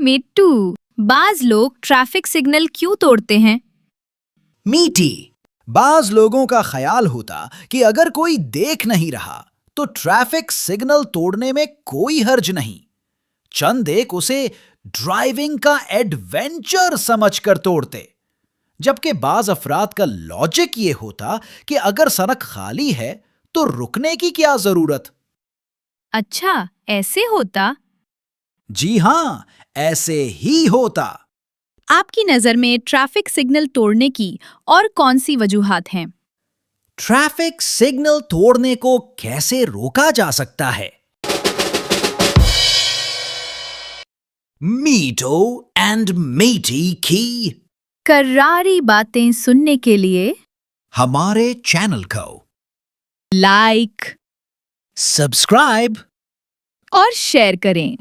मिट्टू, बाज लोग traffic signal क्यों तोड़ते हैं? मीटी, बाज लोगों का ख्याल होता कि अगर कोई देख नहीं रहा तो ट्रैफिक सिग्नल तोड़ने में कोई हर्ज नहीं। चंद एक उसे ड्राइविंग का एडवेंचर समझकर तोड़ते, जबकि बाज अफराद का लॉजिक ये होता कि अगर सड़क खाली है तो रुकने की क्या जरूरत। अच्छा, ऐसे होता? जी हाँ, ऐसे ही होता। आपकी नजर में ट्रैफिक सिग्नल तोड़ने की और कौन सी वजूहात हैं? ट्रैफिक सिग्नल तोड़ने को कैसे रोका जा सकता है? मीटो एंड मेटी की कररी बातें सुनने के लिए हमारे चैनल को लाइक सब्सक्राइब और शेयर करें।